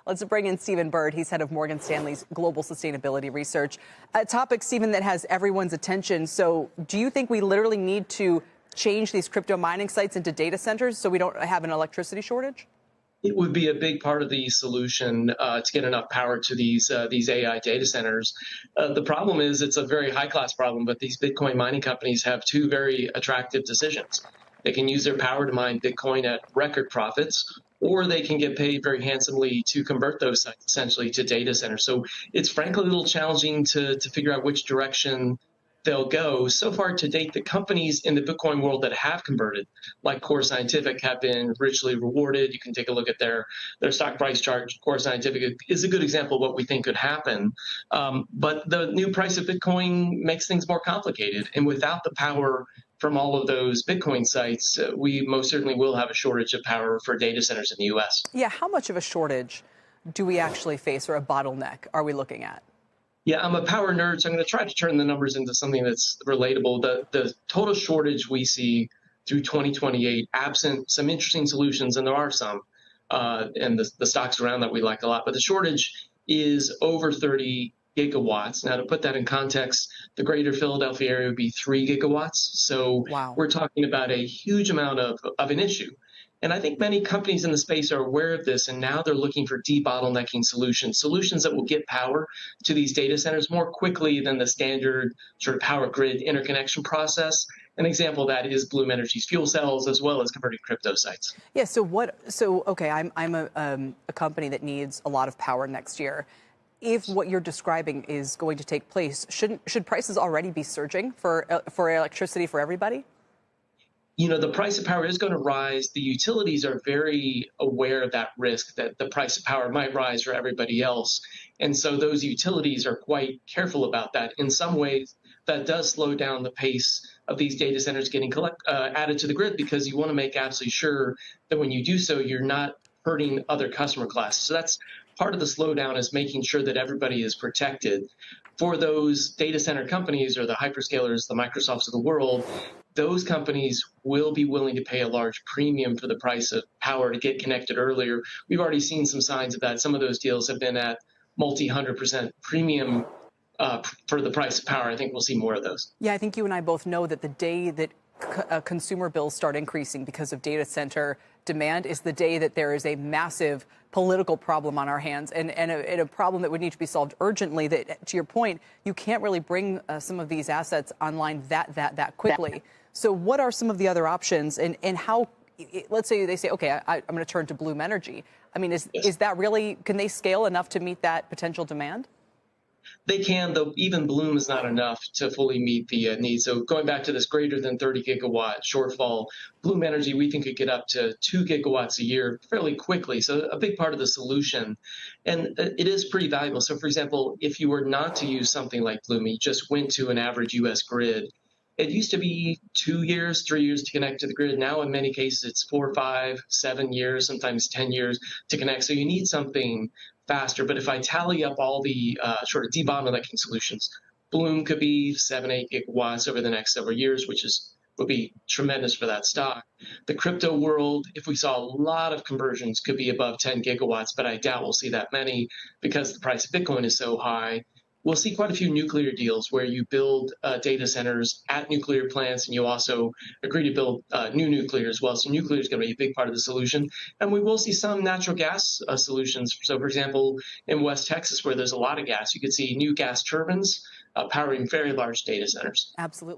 Let's bring in Stephen Byrd. He's head of Morgan Stanley's Global Sustainability Research. A topic, Stephen, that has everyone's attention. So do you think we literally need to change these crypto mining sites into data centers so we don't have an electricity shortage? It would be a big part of the solution to get enough power to these AI data centers. The problem is it's a very high-class problem, but these Bitcoin mining companies have two very attractive decisions. They can use their power to mine Bitcoin at record profits, or they can get paid very handsomely to convert those sites essentially to data centers. So it's frankly a little challenging to figure out which direction they'll go. So far to date, the companies in the Bitcoin world that have converted, like Core Scientific, have been richly rewarded. You can take a look at their stock price chart. Core Scientific is a good example of what we think could happen. But the new price of Bitcoin makes things more complicated. And without the power from all of those Bitcoin sites, we most certainly will have a shortage of power for data centers in the U.S. Yeah, how much of a shortage do we actually face, or a bottleneck are we looking at? Yeah, I'm a power nerd, so I'm going to try to turn the numbers into something that's relatable. The total shortage we see through 2028, absent some interesting solutions, and there are some, and the stocks around that we like a lot, but the shortage is over 30 gigawatts. Now, to put that in context, the greater Philadelphia area would be 3 gigawatts. So Wow. we're talking about a huge amount of an issue. And I think many companies in the space are aware of this, and now they're looking for debottlenecking solutions that will get power to these data centers more quickly than the standard sort of power grid interconnection process. An example of that is Bloom Energy's fuel cells, as well as converting crypto sites. Yeah. Okay, I'm a company that needs a lot of power next year. If what you're describing is going to take place, should prices already be surging for electricity for everybody? You know, the price of power is going to rise. The utilities are very aware of that risk, that the price of power might rise for everybody else. And so those utilities are quite careful about that. In some ways, that does slow down the pace of these data centers getting added to the grid, because you want to make absolutely sure that when you do so, you're not hurting other customer classes. So that's part of the slowdown, is making sure that everybody is protected. For those data center companies, or the hyperscalers, the Microsofts of the world, those companies will be willing to pay a large premium for the price of power to get connected earlier. We've already seen some signs of that. Some of those deals have been at multi-100% premium for the price of power. I think we'll see more of those. Yeah, I think you and I both know that the day that consumer bills start increasing because of data center demand is the day that there is a massive political problem on our hands, and a problem that would need to be solved urgently. That, to your point, you can't really bring some of these assets online that quickly. So what are some of the other options, and how, let's say they say, okay, I'm going to turn to Bloom Energy. I mean, is that really, can they scale enough to meet that potential demand? They can, though even Bloom is not enough to fully meet the need. So going back to this greater than 30 gigawatt shortfall, Bloom Energy, we think, could get up to 2 gigawatts a year fairly quickly. So a big part of the solution. And it is pretty valuable. So, for example, if you were not to use something like Bloom, you just went to an average U.S. grid, it used to be 2 years, 3 years to connect to the grid. Now, in many cases, it's 4, 5, 7 years, sometimes 10 years to connect. So you need something faster. But if I tally up all the sort of debottlenecking solutions, Bloom could be 7, 8 gigawatts over the next several years, which would be tremendous for that stock. The crypto world, if we saw a lot of conversions, could be above 10 gigawatts, but I doubt we'll see that many because the price of Bitcoin is so high. We'll see quite a few nuclear deals where you build data centers at nuclear plants, and you also agree to build new nuclear as well. So nuclear is going to be a big part of the solution. And we will see some natural gas solutions. So, for example, in West Texas, where there's a lot of gas, you could see new gas turbines powering very large data centers. Absolutely.